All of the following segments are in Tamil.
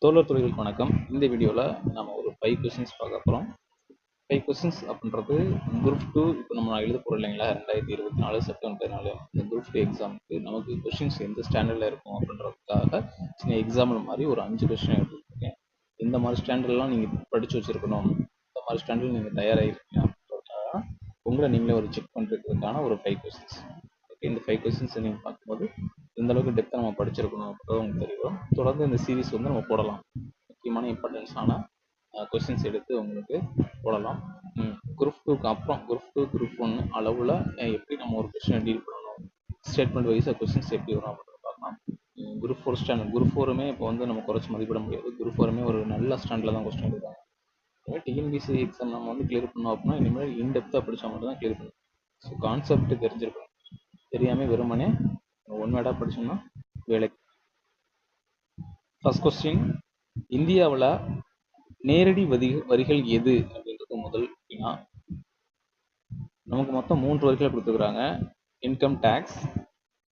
தோழர் தொழில்களுக்கு வணக்கம். இந்த வீடியோவில் நம்ம ஒரு 5 கொஸ்டின்ஸ் பார்க்க போகிறோம். 5 கொஸ்டின்ஸ் அப்படின்றது குரூப் 2 இப்போ நம்ம எழுத போகிறோம் இல்லைங்களா, 2024 செப்டம்பர் 14 இந்த குரூப் 2 எக்ஸாமுக்கு நமக்கு கொஸ்டின்ஸ் எந்த ஸ்டாண்டர்டில் இருக்கும் அப்படின்றதுக்காக சின்ன எக்ஸாம்பிள் மாதிரி ஒரு 5 கொஸ்டின் எடுத்துருக்கேன். இந்த மாதிரி ஸ்டாண்டர்ட்லாம் நீங்கள் படித்து வச்சுருக்கணும், இந்த மாதிரி ஸ்டாண்டர்ட் நீங்கள் தயாராகிருக்கீங்க அப்படின்றதுக்காக உங்களை நீங்களே ஒரு செக் பண்ணுறதுக்கான ஒரு 5 கொஸ்டின்ஸ். இந்த 5 கொஸ்டின்ஸ் நீங்கள் பார்க்கும்போது இந்த அளவுக்கு டெப்த்தாக நம்ம படிச்சிருக்கணும் அப்படின்றது உங்களுக்கு தெரியும். தொடர்ந்து இந்த சீரீஸ் வந்து நம்ம போடலாம், முக்கியமான இம்பார்ட்டன்ஸான கொஸ்டின்ஸ் எடுத்து உங்களுக்கு போடலாம். குரூப் 2க்கு அப்புறம் குரூப் 2 குரூப் 1 அளவில் எப்படி நம்ம ஒரு கொஸ்டினை டீல் பண்ணணும், ஸ்டேட்மெண்ட் வைஸாக கொஸ்டின்ஸ் எப்படி வரும் அப்படின்னு பார்க்கலாம். குரூப் 4 ஸ்டாண்டர்ட் குரூப் 4மே இப்போ வந்து நம்ம குறைச்சி மதிப்பிட முடியாது. குரூப் 4மே ஒரு நல்ல ஸ்டாண்டில் தான் கொஸ்டின் எடுப்பாங்க. டிஎன்பிசி எக்ஸாம் நம்ம வந்து கிளியர் பண்ணோம் அப்படின்னா இனிமேல் இன்டெப்த்தாக படித்தா மட்டும் தான் கிளியர் பண்ணணும். ஸோ கான்செப்ட் தெரிஞ்சிருக்கணும், தெரியாமல் வெறுமனே ஒன் வேர்டாக படிச்சோம்னா வேலைக்கு. ஃபர்ஸ்ட் கொஸ்டின், இந்தியாவில் நேரடி வரிகள் எது அப்படின்றது முதல் வினா. நமக்கு மொத்தம் 3 வரிகளை கொடுத்துருக்குறாங்க. Income tax,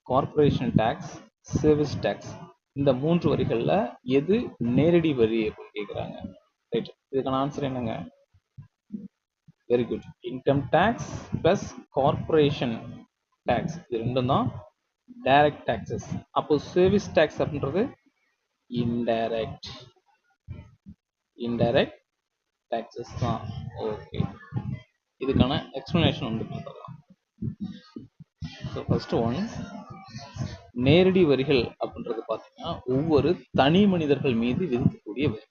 corporation tax, service tax. இந்த 3 வரிகளில் எது நேரடி வரி அப்படின்னு கேட்குறாங்க. ரைட், இதுக்கான ஆன்சர் என்னங்க? Very good. Income tax plus corporation tax இது ரெண்டும் தான் டைரக்ட் டாக்ஸஸ். அப்போ சர்வீஸ் டேக்ஸ் அப்படின்றது இன்டைரக்ட் டாக்ஸஸ் தான். ஓகே, இதுக்கான எக்ஸ்பிளனேஷன் வந்து பார்க்கலாம். ஸோ ஃபர்ஸ்ட் ஒன், நேரடி வரிகள் அப்படின்றது பார்த்தீங்கன்னா ஒவ்வொரு தனி மனிதர்கள் மீது விதிக்கக்கூடிய வரி.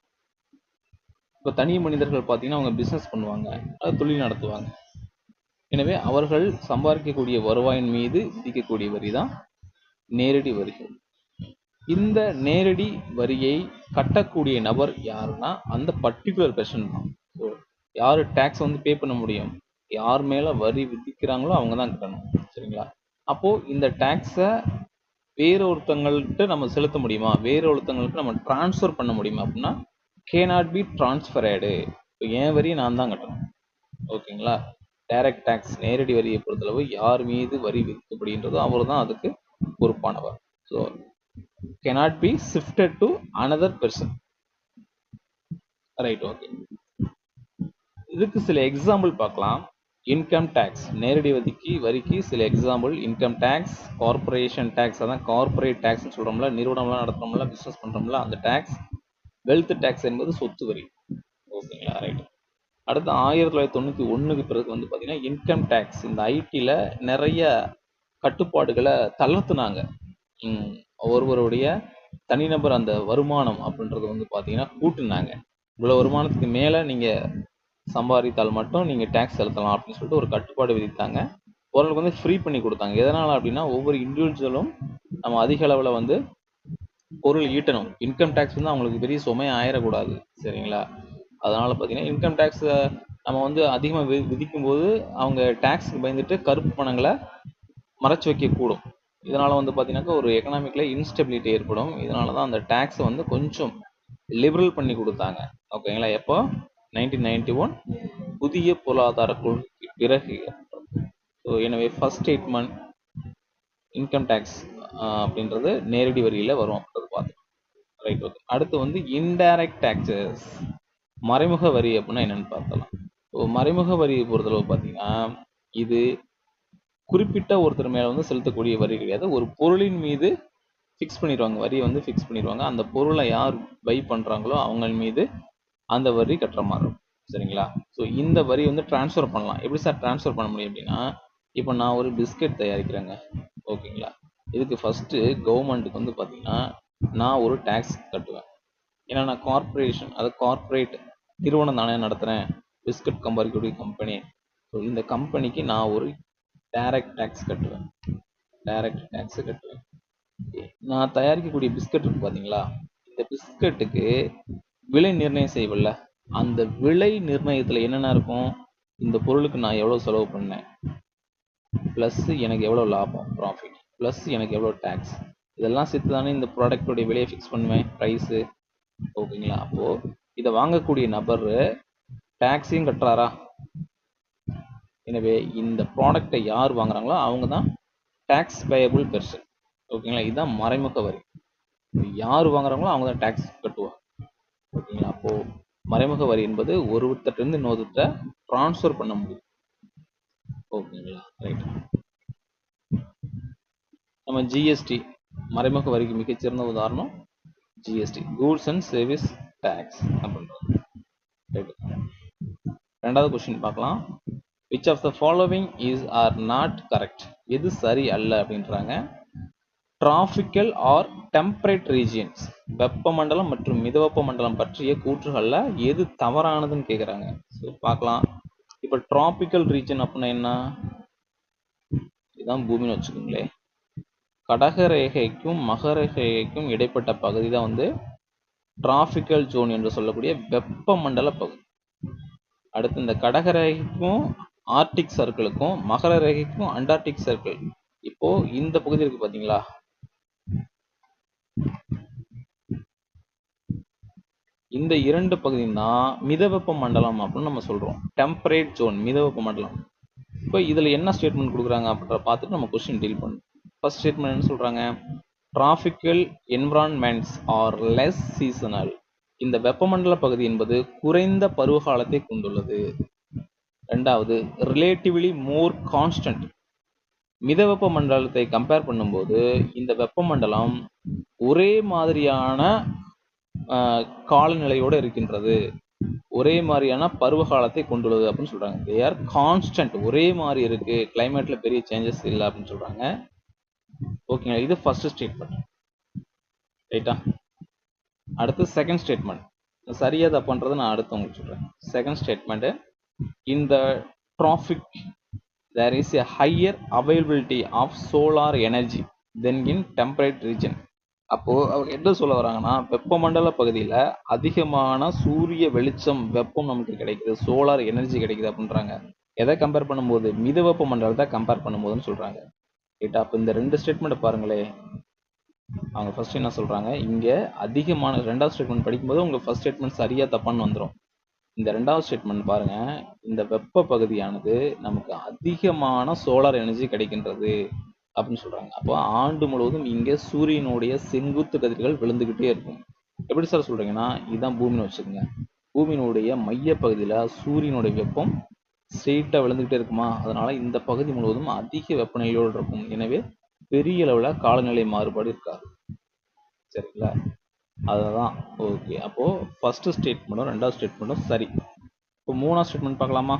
இப்போ தனி மனிதர்கள் பார்த்தீங்கன்னா அவங்க பிஸ்னஸ் பண்ணுவாங்க, அது தொழில் நடத்துவாங்க. எனவே அவர்கள் சம்பாதிக்கக்கூடிய வருவாயின் மீது விதிக்கக்கூடிய வரி தான் நேரடி வரிகள். இந்த நேரடி வரியை கட்டக்கூடிய நபர் யாருன்னா அந்த பர்டிகுலர் பெர்சன் தான். ஸோ யார் டேக்ஸ் வந்து பே பண்ண முடியும், யார் மேல வரி விதிக்கிறாங்களோ அவங்க தான் கட்டணும். சரிங்களா? அப்போ இந்த டேக்ஸை வேறொருத்தங்கள்ட்ட நம்ம செலுத்த முடியுமா, வேறொருத்தங்களுக்கு நம்ம டிரான்ஸ்ஃபர் பண்ண முடியுமா அப்படின்னா கேனாட் பி டிரான்ஸ்ஃபரடு. இப்போ என் வரியை நான் தான் கட்டணும். ஓகேங்களா? டைரக்ட் டேக்ஸ் நேரடி வரியை பொறுத்தளவு யார் மீது வரி விதிக்கப்படுகின்றதோ அவர் தான் அதுக்கு பொறுப்பானவர். So cannot be shifted to another person. Right, okay. இதுக்கு சில எக்ஸாம்பிள் பார்க்கலாம். இன்கம் டேக்ஸ் நேரடி வரிக்கு சில example. Income tax, corporation tax, அதான் கார்பரேட் டேக்ஸ் சொல்றோம்ல, நிறுவனம்லாம் நடத்துறோம்ல, பிசினஸ் பண்றோம்ல அந்த டேக்ஸ். வெல்த் டேக்ஸ் என்பது சொத்து வரி. ஓகேங்களா? ரைட். அடுத்து 1991க்கு பிறகு வந்து பார்த்தீங்கன்னா இன்கம் டேக்ஸ் இந்த ஐடியில் நிறைய கட்டுப்பாடுகளை தளர்த்துனாங்க. ஒருவருடைய தனிநபர் அந்த வருமானம் அப்படின்றது வந்து பார்த்தீங்கன்னா கூட்டுனாங்க. இவ்வளோ வருமானத்துக்கு மேலே நீங்கள் சம்பாதித்தால் மட்டும் நீங்கள் டேக்ஸ் செலுத்தலாம் அப்படின்னு சொல்லிட்டு ஒரு கட்டுப்பாடு விதித்தாங்க. ஓரளவுக்கு வந்து ஃப்ரீ பண்ணி கொடுத்தாங்க. எதனால் அப்படின்னா ஒவ்வொரு இண்டிவிஜுவலும் நம்ம அதிக அளவில் வந்து பொருள் ஈட்டணும். இன்கம் டேக்ஸ் வந்து அவங்களுக்கு பெரிய சுமை ஆயிடக்கூடாது. சரிங்களா? அதனால பார்த்தீங்கன்னா இன்கம் டேக்ஸ் நம்ம வந்து அதிகமாக விதிக்கும் போது அவங்க டேக்ஸுக்கு பயந்துட்டு கருப்பு பணங்களை மறைச்சு வைக்கக்கூடும். இதனால வந்து பார்த்தீங்கன்னாக்கா ஒரு எக்கனாமிக்ல இன்ஸ்டெபிலிட்டி ஏற்படும். இதனால தான் அந்த டேக்ஸை வந்து கொஞ்சம் லிபரல் பண்ணி கொடுத்தாங்க. ஓகேங்களா? எப்போ 1991 புதிய பொருளாதார கொள்கைக்கு பிறகு. ஸோ எனவே ஃபர்ஸ்ட் ஸ்டேட்மெண்ட் இன்கம் டேக்ஸ் அப்படின்றது நேரடி வரியில் வரும் அப்படின்றது பார்த்தோம். Right, okay. அடுத்து வந்து இன்டைரக்ட் டாக்ஸஸ், மறைமுக வரி அப்படின்னா என்னன்னு பார்க்கலாம். ஸோ மறைமுக வரியை பொறுத்தளவு பார்த்தீங்கன்னா இது குறிப்பிட்ட ஒருத்தர் மேலே வந்து செலுத்தக்கூடிய வரி கிடையாது. ஒரு பொருளின் மீது ஃபிக்ஸ் பண்ணிடுவாங்க, வரியை வந்து ஃபிக்ஸ் பண்ணிடுவாங்க. அந்த பொருளை யார் பை பண்ணுறாங்களோ அவங்க மீது அந்த வரி கட்டுற மாதிரி இருக்கும். சரிங்களா? ஸோ இந்த வரி வந்து டிரான்ஸ்ஃபர் பண்ணலாம். எப்படி சார் டிரான்ஸ்ஃபர் பண்ண முடியும் அப்படின்னா, இப்போ நான் ஒரு பிஸ்கெட் தயாரிக்கிறேங்க. ஓகேங்களா? இதுக்கு ஃபஸ்ட்டு கவர்மெண்ட்டுக்கு வந்து பார்த்தீங்கன்னா நான் ஒரு டேக்ஸ் கட்டுவேன். ஏன்னா நான் கார்பரேஷன், அது கார்பரேட் நிறுவனம் தானே நடத்துகிறேன், பிஸ்கட் கம்பெனிக்கூடிய கம்பெனி. ஸோ இந்த கம்பெனிக்கு நான் ஒரு டைரக்ட் டேக்ஸ் கட்டுவேன். நான் தயாரிக்கக்கூடிய பிஸ்கட் இருக்கு பார்த்தீங்களா, இந்த பிஸ்கட்டுக்கு விலை நிர்ணயம் செய்யவில்லை. அந்த விலை நிர்ணயத்தில் என்னென்ன இருக்கும், இந்த பொருளுக்கு நான் எவ்வளோ செலவு பண்ணேன், ப்ளஸ் எனக்கு எவ்வளோ லாபம் ப்ராஃபிட், ப்ளஸ் எனக்கு எவ்வளோ டேக்ஸ், இதெல்லாம் சேர்த்து தானே இந்த ப்ராடக்டோடைய விலையை ஃபிக்ஸ் பண்ணுவேன், ப்ரைஸு. ஓகேங்களா? அப்போது இதை வாங்கக்கூடிய நபர் டேக்ஸையும் கட்டுறாரா? எனவே இந்த ப்ராடக்டை யார் வாங்குறாங்களோ அவங்க தான் டேக்ஸ் பேயபிள் பெர்சன். ஓகேங்களா? இதுதான் மறைமுக வரி. யார் வாங்குறாங்களோ அவங்க தான் டேக்ஸ் கட்டுவாங்க. அப்போ மறைமுக வரி என்பது ஒருத்தர்ட்ட இருந்து இன்னொருத்த டிரான்ஸ்ஃபர் பண்ண முடியும். ஓகேங்களா, ரைட். நம்ம ஜிஎஸ்டி மறைமுக வரிக்கு மிகச்சிறந்த உதாரணம் GST, goods and service tax அப்படின்றது. ரைட். ரெண்டாவது கொஸ்டின் பார்க்கலாம். Which of the following is or not correct? எது சரி அல்ல அப்படின்றாங்க. டிராபிக்கல் ஆர் டெம்பரேட் ரீஜியன்ஸ், வெப்பமண்டலம் மற்றும் மிதவெப்ப மண்டலம் பற்றிய கூற்றுகள்ல எது தவறானதுன்னு கேக்குறாங்க. பார்க்கலாம். இப்ப டிராபிக்கல் ரீஜன் அப்படின்னா என்ன? இதுதான் பூமின்னு வச்சுக்கோங்களே. கடகரேகைக்கும் மகரரேகைக்கும் இடைப்பட்ட பகுதி தான் வந்து டிராபிக்கல் ஜோன் என்று சொல்லக்கூடிய வெப்பமண்டல பகுதி. அடுத்து இந்த கடகரேகைக்கும் ஆர்டிக் சர்க்கிளுக்கும் மகர ரேகைக்கும் அண்டார்டிக் சர்க்கிள், இப்போ இந்த பகுதி இருக்கு பாத்தீங்களா, இந்த இரண்டு பகுதியும் தான் மிதவெப்ப மண்டலம் அப்படின்னு நம்ம சொல்றோம். டெம்பரேட் ஜோன், மிதவெப்ப மண்டலம். இப்போ இதுல என்ன ஸ்டேட்மெண்ட் கொடுக்குறாங்க அப்படின்ற பார்த்துட்டு நம்ம கொஸ்டின் டீல் பண்ணும். ஃபர்ஸ்ட் ஸ்டேட்மெண்ட் என்ன சொல்றாங்க? Tropical environments are less seasonal. இந்த வெப்பமண்டல பகுதி என்பது குறைந்த பருவகாலத்தை கொண்டுள்ளது. ரெண்டாவது, ரிலேட்டிவ்லி மோர் கான்ஸ்டன்ட். மிதவெப்ப மண்டலத்தை கம்பேர் பண்ணும்போது இந்த வெப்பமண்டலம் ஒரே மாதிரியான காலநிலையோடு இருக்கின்றது, ஒரே மாதிரியான பருவ காலத்தை கொண்டுள்ளது அப்படின்னு சொல்றாங்க. தே ஆர் கான்ஸ்டன்ட், ஒரே மாதிரி இருக்கு, கிளைமேட்ல பெரிய சேஞ்சஸ் இல்லை அப்படின்னு சொல்றாங்க. ஓகேங்களா, இது ஃபர்ஸ்ட் ஸ்டேட்மெண்ட். ரைட்டா? அடுத்து செகண்ட் ஸ்டேட்மெண்ட். சரியா தப்புன்றதை நான் அடுத்து உங்களுக்கு சொல்றேன். செகண்ட் ஸ்டேட்மெண்ட், இந்த traffic there is a higher availability of solar energy than in temperate region. அப்போ அவங்க என்ன சொல்ல வராங்கன்னா, வெப்பமண்டல பகுதியில அதிகமான சூரிய வெளிச்சம், வெப்பம் நமக்கு கிடைக்குது, சோலார் எனர்ஜி கிடைக்குது அப்படின்றாங்க. எதை கம்பேர் பண்ணும்போது? மிதவெப்ப மண்டலத்தை கம்பேர் பண்ணும்போதுன்னு சொல்றாங்க. ரைட்டா? அப்ப இந்த ரெண்டு ஸ்டேட்மெண்ட் பாருங்களே. அவங்க ஃபர்ஸ்ட் என்ன சொல்றாங்க, இங்க அதிகமான, ரெண்டாவது ஸ்டேட்மெண்ட் படிக்கும்போது உங்களுக்கு ஃபர்ஸ்ட் ஸ்டேட்மெண்ட் சரியா தப்பான்னு வந்துடும். இந்த ரெண்டாவது ஸ்டேட்மெண்ட் பாருங்க, இந்த வெப்ப பகுதியானது நமக்கு அதிகமான சோலார் எனர்ஜி கிடைக்கின்றது அப்படின்னு சொல்றாங்க. அப்போ ஆண்டு முழுவதும் இங்க சூரியனுடைய செங்குத்து கதிர்கள் விழுந்துகிட்டே இருக்கும். எப்படி சார் சொல்றீங்கன்னா, இதுதான் பூமின்னு வச்சுக்கோங்க. பூமியினுடைய மைய பகுதியில சூரியனுடைய வெப்பம் ஸ்ட்ரெயிட்டா விழுந்துகிட்டே இருக்குமா, அதனால இந்த பகுதி முழுவதும் அதிக வெப்பநிலையோடு இருக்கும். எனவே பெரிய அளவுல காலநிலை மாறுபாடு இருக்காது. சரிங்களா? அதுதான். ஓகே, அப்போ ஃபர்ஸ்ட் ஸ்டேட்மெண்ட்டும் ரெண்டாவது ஸ்டேட்மெண்ட்டும் சரி. இப்போ மூணாவது ஸ்டேட்மெண்ட் பார்க்கலாமா?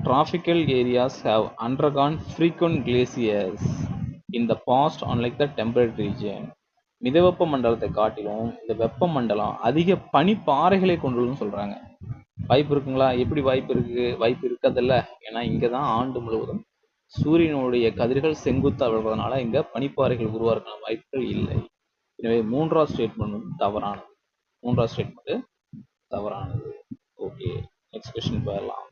Tropical areas have undergone frequent glaciers in the past unlike the temperate region. மிதவெப்ப மண்டலத்தை காட்டிலும் இந்த வெப்ப மண்டலம் அதிக பனிப்பாறைகளை கொண்டுள்ளதுன்னு சொல்றாங்க. வாய்ப்பு இருக்குங்களா? எப்படி வாய்ப்பு இருக்கு? வாய்ப்பு இருக்காதில்ல. ஏன்னா இங்கதான் ஆண்டு முழுவதும் சூரியனுடைய கதிர்கள் செங்குத்தா விழுறதுனால இங்க பனிப்பாறைகள் உருவாக்க வாய்ப்புகள் இல்லை. எனவே மூன்றாவது ஸ்டேட்மெண்ட் வந்து தவறானது. மூன்றாவது ஸ்டேட்மெண்ட் தவறானது. ஓகே, நெக்ஸ்ட் கொஸ்டின் போயிடலாம்.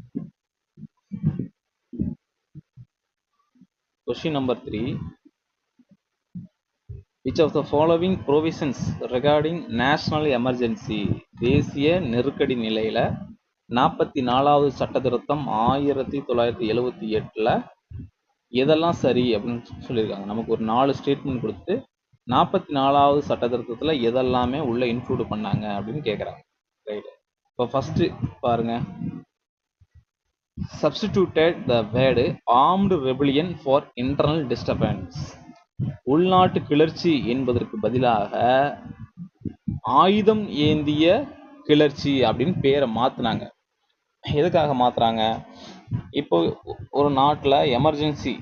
Question number 3. Which of the following provisions regarding national emergency, தேசிய நெருக்கடி நிலையில 44வது சட்ட திருத்தம் 1978ல எதெல்லாம் சரி அப்படின்னு சொல்லியிருக்காங்க. நமக்கு ஒரு 4 ஸ்டேட்மெண்ட் கொடுத்து 44வது சட்ட திருத்தத்துல எதெல்லாமே உள்ள இன்க்ளூட் பண்ணாங்க அப்படின்னு கேட்குறாங்க. ரைட். இப்போ ஃபர்ஸ்ட் பாருங்க, substituted the word armed rebellion for internal disturbance. உள்நாட்டு கிளர்ச்சி என்பதற்கு பதிலாக ஆயுதம் ஏந்திய கிளர்ச்சி அப்படின்னு பேரை மாத்தினாங்க. எதுக்காக மாத்துறாங்க? இப்போ ஒரு நாட்டுல எமர்ஜென்சி,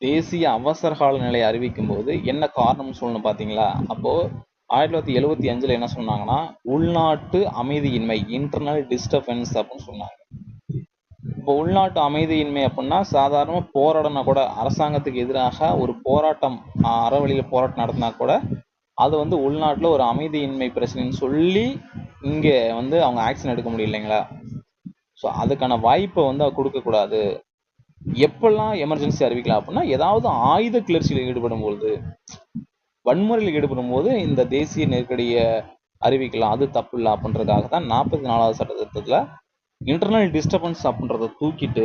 தேசிய அவசர கால நிலையை அறிவிக்கும் போது என்ன காரணம் சொல்லணும் பாத்தீங்களா? அப்போ 1975ல என்ன சொன்னாங்கன்னா, உள்நாட்டு அமைதியின்மை, இன்டர்னல் டிஸ்டர்பன்ஸ் அப்படின்னு சொன்னாங்க. இப்போ உள்நாட்டு அமைதியின்மை அப்படின்னா சாதாரண போராடனா கூட, அரசாங்கத்துக்கு எதிராக ஒரு போராட்டம், அறவழியில போராட்டம் நடத்தினா கூட அது வந்து உள்நாட்டுல ஒரு அமைதியின்மை பிரச்சனைன்னு சொல்லி இங்க வந்து அவங்க ஆக்ஷன் எடுக்க முடியும் இல்லைங்களா? ஸோ அதுக்கான வாய்ப்பை வந்து கொடுக்க கூடாது. எப்பெல்லாம் எமர்ஜென்சி அறிவிக்கலாம் அப்படின்னா, ஏதாவது ஆயுத கிளர்ச்சியில் ஈடுபடும் பொழுது, வன்முறையில் ஈடுபடும் போது இந்த தேசிய நெருக்கடியை அறிவிக்கலாம். அது தப்பு இல்லை அப்படின்றதுக்காக தான் 44வது சட்ட திருத்தத்துல இன்டர்னல் டிஸ்டர்பன்ஸ் அப்படின்றத தூக்கிட்டு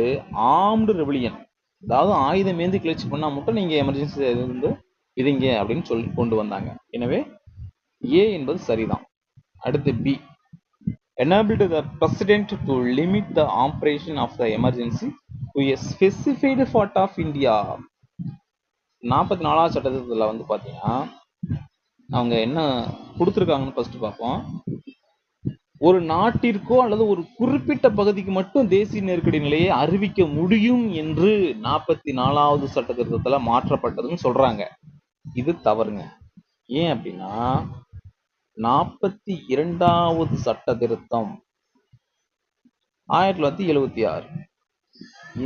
ஆர்ம்டு ரெபலியன், அதாவது ஆயுதம் ஏந்தி கிளர்ச்சி பண்ணா மட்டும் நீங்க எமர்ஜென்சி இருந்து இதுங்க அப்படின்னு சொல்லி கொண்டு வந்தாங்க. எனவே ஏ என்பது சரிதான். அடுத்து B, enabled the president to limit the operation of the emergency to a specified part of India. 44வது சட்டத்தில் வந்து பார்த்தீங்கன்னா அவங்க என்ன கொடுத்துருக்காங்கன்னு ஃபர்ஸ்ட் பார்ப்போம். ஒரு நாட்டிற்கோ அல்லது ஒரு குறிப்பிட்ட பகுதிக்கு மட்டும் தேசிய நெருக்கடி நிலையை அறிவிக்க முடியும் என்று 44வது சட்ட திருத்தத்துல மாற்றப்பட்டதுன்னு சொல்றாங்க. இது தவறுங்க. ஏன் அப்படின்னா 42வது சட்ட திருத்தம் 1976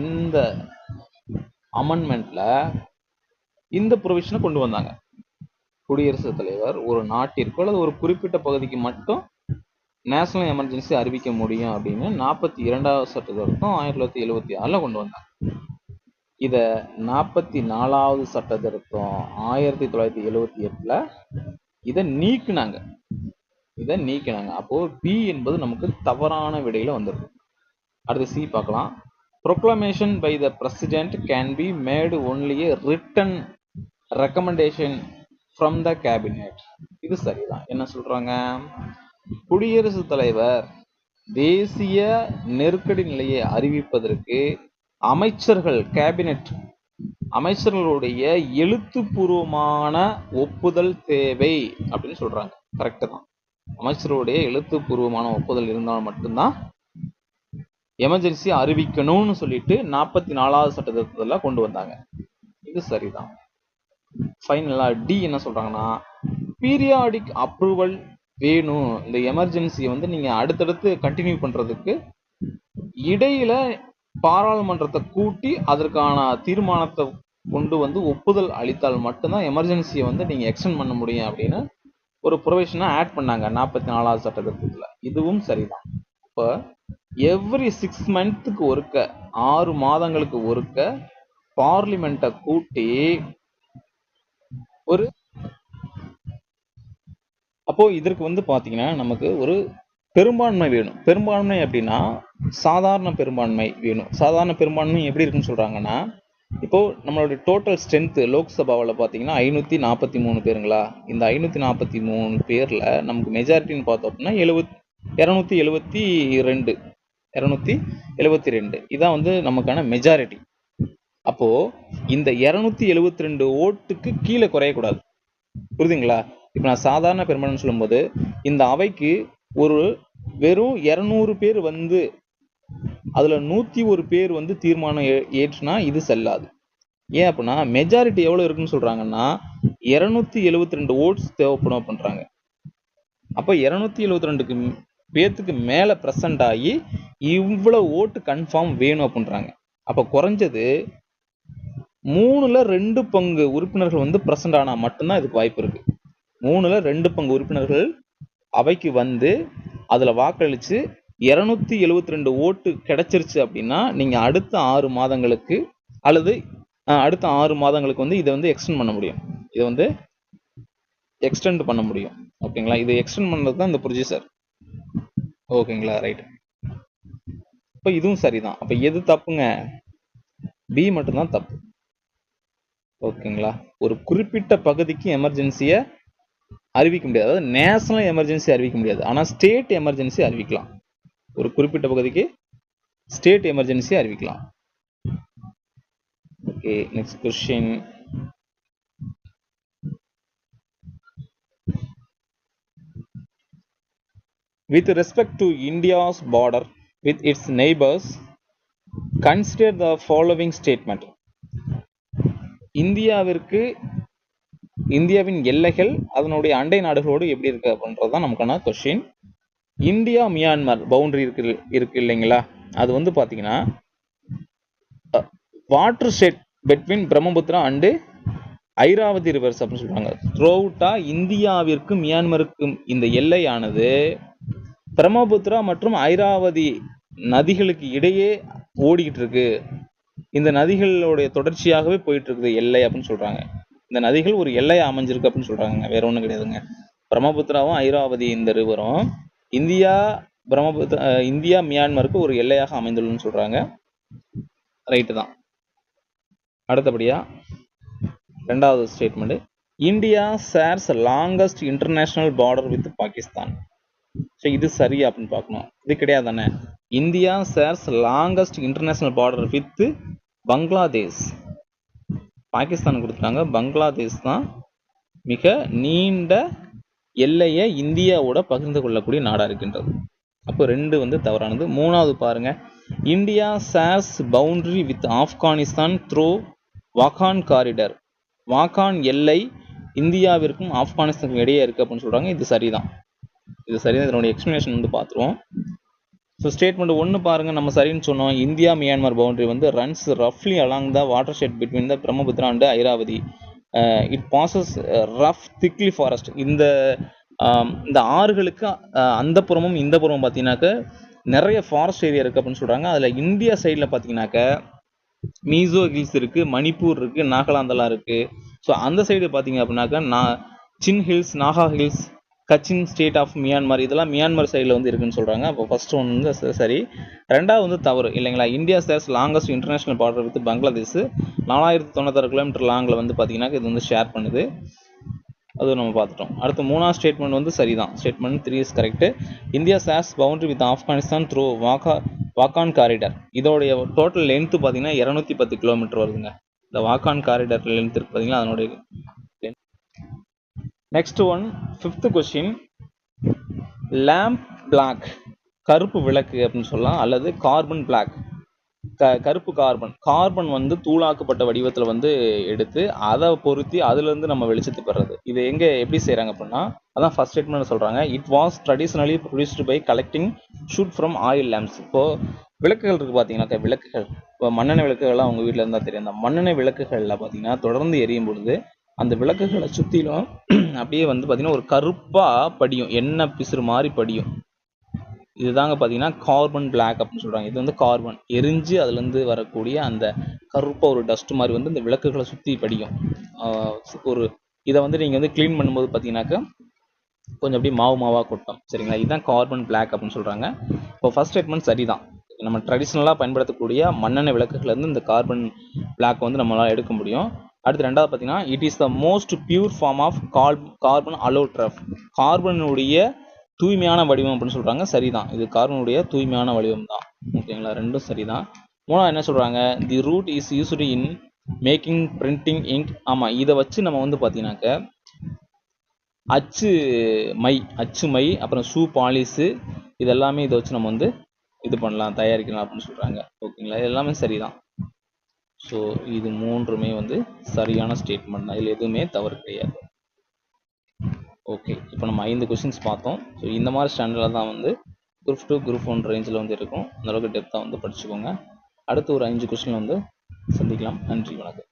இந்த அமெண்ட்மெண்ட்ல இந்த ப்ரொவிஷனை கொண்டு வந்தாங்க. குடியரசுத் தலைவர் ஒரு நாட்டிற்கோ அல்லது ஒரு குறிப்பிட்ட பகுதிக்கு மட்டும் நேஷனல் எமர்ஜென்சி அறிவிக்க முடியும் அப்படின்னு 42வது சட்ட திருத்தம் 1976 கொண்டு வந்தாங்க. இத 44வது சட்ட திருத்தம் 1978 இதை நீக்கினாங்க. அப்போ பி என்பது நமக்கு தவறான விடையில வந்துருக்கு. அடுத்து சி பார்க்கலாம். proclamation by the president can be made only a written recommendation from the cabinet. இது சரிதான். என்ன சொல்றாங்க? குடியரசுத் தலைவர் தேசிய நெருக்கடி நிலையை அறிவிப்பதற்கு அமைச்சர்கள் கேபினெட் அமைச்சர்களுடைய எழுத்துப்பூர்வமான ஒப்புதல் தேவை அப்படின்னு சொல்றாங்க. கரெக்ட் தான். அமைச்சருடைய எழுத்துப்பூர்வமான ஒப்புதல் இருந்தால் மட்டும்தான் எமர்ஜென்சி அறிவிக்கணும்னு சொல்லிட்டு 44வது சட்ட திருத்தத்துல கொண்டு வந்தாங்க. இது சரிதான். ஃபைனலா டி என்ன சொல்றாங்கன்னா பீரியாடிக் அப்ரூவல் வேணும். இந்த எமர்ஜென்சியை வந்து நீங்க அடுத்தடுத்து கண்டினியூ பண்றதுக்கு இடையில பாராளுமன்றத்தை கூட்டி அதற்கான தீர்மானத்தை கொண்டு வந்து ஒப்புதல் அளித்தால் மட்டும்தான் எமர்ஜென்சியை வந்து நீங்க எக்ஸ்டெண்ட் பண்ண முடியும் அப்படின்னு ஒரு ப்ரொவிஷனை ஆட் பண்ணாங்க 44வது சட்ட திருத்தத்துல. இதுவும் சரிதான். இப்போ எவ்ரி 6 மந்த்துக்கு ஒருக்க 6 மாதங்களுக்கு ஒருக்க பார்லிமெண்ட்டை கூட்டி ஒரு அப்போ இதற்கு வந்து பாத்தீங்கன்னா நமக்கு ஒரு பெரும்பான்மை வேணும். பெரும்பான்மை அப்படின்னா சாதாரண பெரும்பான்மை வேணும். சாதாரண பெரும்பான்மை எப்படி இருக்குன்னு சொல்றாங்கன்னா இப்போ நம்மளுடைய டோட்டல் ஸ்ட்ரென்த் லோக்சபாவில் பார்த்தீங்கன்னா 543 பேருங்களா. இந்த 543 பேர்ல நமக்கு மெஜாரிட்டின்னு பார்த்தோம் அப்படின்னா 272 இதான் வந்து நமக்கான மெஜாரிட்டி. அப்போ இந்த 272 ஓட்டுக்கு கீழே குறையக்கூடாது. புரியுதுங்களா? இப்ப நான் சாதாரண பெரும்பான்மை சொல்லும்போது இந்த அவைக்கு ஒரு வெறும் 200 பேர் வந்து அதுல 101 பேர் வந்து தீர்மானம் ஏற்றுனா இது செல்லாது. ஏன் அப்படின்னா மெஜாரிட்டி எவ்வளவு இருக்குன்னு சொல்றாங்கன்னா 272 ஓட்ஸ் தேவைப்படும் பண்றாங்க. அப்ப 272 பேத்துக்கு மேல பிரசன்ட் ஆகி இவ்வளவு ஓட்டு கன்ஃபார்ம் வேணும் அப்படின்றாங்க. அப்ப குறைஞ்சது 3/2 பங்கு உறுப்பினர்கள் வந்து பிரசன்ட் ஆனா மட்டும்தான் இதுக்கு வாய்ப்பு இருக்கு. 3/2 பங்கு உறுப்பினர்கள் அவைக்கு வந்து அதுல வாக்களிச்சு 272 ஓட்டு கிடைச்சிருச்சு அப்படின்னா நீங்க அடுத்த 6 மாதங்களுக்கு அல்லது அடுத்த 6 மாதங்களுக்கு வந்து இதை வந்து எக்ஸ்டெண்ட் பண்ண முடியும். இதை வந்து எக்ஸ்டெண்ட் பண்ண முடியும். ஓகேங்களா? இது எக்ஸ்டெண்ட் பண்றது தான் இந்த ப்ரொசீஜர். ஓகேங்களா? ரைட். இப்போ இதுவும் சரிதான். அப்ப எது தப்புங்க? பி மட்டும்தான் தப்பு. ஓகேங்களா? ஒரு குறிப்பிட்ட பகுதிக்கு எமர்ஜென்சியை அறிவிக்க முடியாது. அதாவது நேஷனல் எமர்ஜென்சி அறிவிக்க முடியாது. ஆனா ஸ்டேட் எமர்ஜென்சி அறிவிக்கலாம். ஒரு குறிப்பிட்ட பகுதிக்கு ஸ்டேட் எமர்ஜென்சி அறிவிக்கலாம். Okay, next question. With respect to India's border with its neighbors, consider the following statement. இந்தியாவின் எல்லைகள் அதனுடைய அண்டை நாடுகளோடு எப்படி இருக்கு அப்படின்றதுதான் நமக்கான கொஸ்டின். இந்தியா மியான்மர் பவுண்டரி இருக்கு இல்லைங்களா? அது வந்து பாத்தீங்கன்னா watershed between Brahmaputra and Irrawaddy rivers அப்படின்னு சொல்றாங்க. த்ரூஅவுட்டா இந்தியாவிற்கும் மியான்மருக்கும் இந்த எல்லையானது பிரம்மபுத்திரா மற்றும் ஐராவதி நதிகளுக்கு இடையே ஓடிக்கிட்டு இருக்கு. இந்த நதிகளுடைய தொடர்ச்சியாகவே போயிட்டு இருக்குது எல்லை அப்படின்னு சொல்றாங்க. இந்த நதிகள் ஒரு எல்லையா அமைஞ்சிருக்கு அப்படின்னு சொல்றாங்க. வேற ஒண்ணும் கிடையாதுங்க. பிரம்மபுத்திராவும் ஐராவதி இந்த ரிவரும் இந்தியா மியான்மருக்கு ஒரு எல்லையாக அமைந்துள்ளன்னு சொல்றாங்க. ரைட்டு தான். அடுத்தபடியா 2வது statement. India shares longest international border with Pakistan. So இது சரி அப்படின்னு பார்க்கணும். இது கிடையாது தானே. India shares longest international border with Bangladesh. Pakistan கொடுத்துட்டாங்க, பங்களாதேஷ் தான் மிக நீண்ட எல்லையை இந்தியாவோட பகிர்ந்து கொள்ளக்கூடிய நாடாக இருக்கின்றது. அப்போ 2 வந்து தவறானது. 3வது பாருங்க, India shares boundary with Afghanistan through Wakhan corridor. Wakhan எல்லை இந்தியாவிற்கும் ஆப்கானிஸ்தானுக்கும் இடையே இருக்கு அப்படின்னு சொல்றாங்க. இது சரிதான், இது சரிதான். இதனுடைய எக்ஸ்பிளனேஷன் வந்து பார்த்துருவோம். ஸோ ஸ்டேட்மெண்ட் 1 பாருங்க, நம்ம சரின்னு சொன்னோம். இந்தியா மியான்மர் பவுண்டரி வந்து ரன்ஸ் ரஃப்லி along the watershed between the Brahmaputra and Irrawaddy. It passes rough thickly forest. இந்த ஆறுகளுக்கு அந்த புறமும் இந்த புறமும் பார்த்தீங்கன்னாக்க நிறைய ஃபாரஸ்ட் ஏரியா இருக்குது அப்படின்னு சொல்கிறாங்க. அதில் இந்தியா சைடில் பார்த்தீங்கன்னாக்க மீசோ ஹில்ஸ் இருக்குது, மணிப்பூர் இருக்குது, நாகாலாந்தெல்லாம் இருக்குது. ஸோ அந்த சைடு பார்த்தீங்க அப்படின்னாக்கா Chin hills, Naga hills, Kachin state of Myanmar, இதெல்லாம் மியான்மர் சைடில் வந்து இருக்குன்னு சொல்கிறாங்க. அப்போ ஃபர்ஸ்ட் ஒன் வந்து சரி. 2வது வந்து தவறு இல்லைங்களா. India shares longest international border with Bangladesh 4096 kilometre லாங்கில் வந்து பார்த்தீங்கன்னா இது வந்து ஷேர் பண்ணுது. அது நம்ம பார்த்துட்டோம். அடுத்து 3வது ஸ்டேட்மெண்ட் வந்து சரிதான். Statement 3 is correct. India shares boundary with Afghanistan through Wakhan corridor. இதோடைய டோட்டல் லென்த் பார்த்தீங்கன்னா 210 கிலோமீட்டர் வருதுங்க. இந்த வாகான் காரிடர் லென்த் இருக்கு பார்த்தீங்களா, அதனுடைய. Next one, 5th question. Lamp black, கருப்பு விளக்கு அப்படின்னு சொல்லலாம், அல்லது கார்பன் பிளாக், கருப்பு கார்பன் வந்து தூளாக்கப்பட்ட வடிவத்தில் வந்து எடுத்து அதை பொருத்தி அதுலேருந்து நம்ம வெளிச்சத்தை பெறுறது. இது எங்கே எப்படி செய்கிறாங்க அப்படின்னா, அதான் ஃபர்ஸ்ட் ஸ்டேட்மெண்ட் சொல்கிறாங்க. It was traditionally produced by collecting soot from oil lamps. இப்போது விளக்குகள் இருக்குது பார்த்தீங்கன்னா, விளக்குகள் இப்போ மண்ணெண்ணெய் விளக்குகள்லாம் அவங்க வீட்டில் இருந்தால் தெரியும். அந்த மண்ணெண்ணெய் விளக்குகளில் பார்த்தீங்கன்னா தொடர்ந்து எரியும் பொழுது அந்த விளக்குகளை சுற்றிலும் அப்படியே வந்து பார்த்தீங்கன்னா ஒரு கருப்பாக படியும், எண்ணெய் பிசுறு மாதிரி படியும். இதுதாங்க பார்த்தீங்கன்னா கார்பன் பிளாக் அப்படின்னு சொல்கிறாங்க. இது வந்து கார்பன் எரிஞ்சு அதுலேருந்து வரக்கூடிய அந்த கருப்பாக ஒரு டஸ்ட் மாதிரி வந்து இந்த விளக்குகளை சுற்றி படியும். ஒரு இதை வந்து நீங்கள் வந்து க்ளீன் பண்ணும்போது பார்த்தீங்கன்னாக்கா கொஞ்சம் அப்படியே மாவாக கொட்டும். சரிங்களா, இதுதான் கார்பன் பிளாக் அப்படின்னு சொல்கிறாங்க. இப்போ ஃபர்ஸ்ட் ஸ்டேட்மெண்ட் சரிதான். நம்ம ட்ரெடிஷ்னலாக பயன்படுத்தக்கூடிய மண்ணெண்ணெய் விளக்குகள்லேருந்து இந்த கார்பன் பிளாக் வந்து நம்மளால் எடுக்க முடியும். அடுத்து 2வது பார்த்தீங்கன்னா, it is the most pure form of carbon allotrope. கார்பனுடைய தூய்மையான வடிவம் அப்படின்னு சொல்கிறாங்க. சரிதான், இது கார்பனுடைய தூய்மையான வடிவம் தான். ஓகேங்களா, ரெண்டும் சரிதான். 3வது என்ன சொல்கிறாங்க, the root is used in making printing ink. ஆமாம், இதை வச்சு நம்ம வந்து பார்த்தீங்கன்னாக்க அச்சு மை அப்புறம் ஷூ பாலிஷு இதெல்லாமே இதை வச்சு நம்ம வந்து இது பண்ணலாம், தயாரிக்கலாம் அப்படின்னு சொல்கிறாங்க. ஓகேங்களா, இது எல்லாமே சரிதான். ஸோ இது 3மே வந்து சரியான ஸ்டேட்மெண்ட் தான், இதில் எதுவுமே தவறு கிடையாது. ஓகே, இப்போ நம்ம 5 கொஸ்டின்ஸ் பார்த்தோம். ஸோ இந்த மாதிரி ஸ்டாண்டர்டில் தான் வந்து குரூப் 2 குரூப் 1 ரேஞ்சில் வந்து இருக்கும். அந்தளவுக்கு டெப்த்தாக வந்து படிச்சுக்கோங்க. அடுத்து ஒரு 5 கொஸ்டின் வந்து சந்திக்கலாம். நன்றி, வணக்கம்.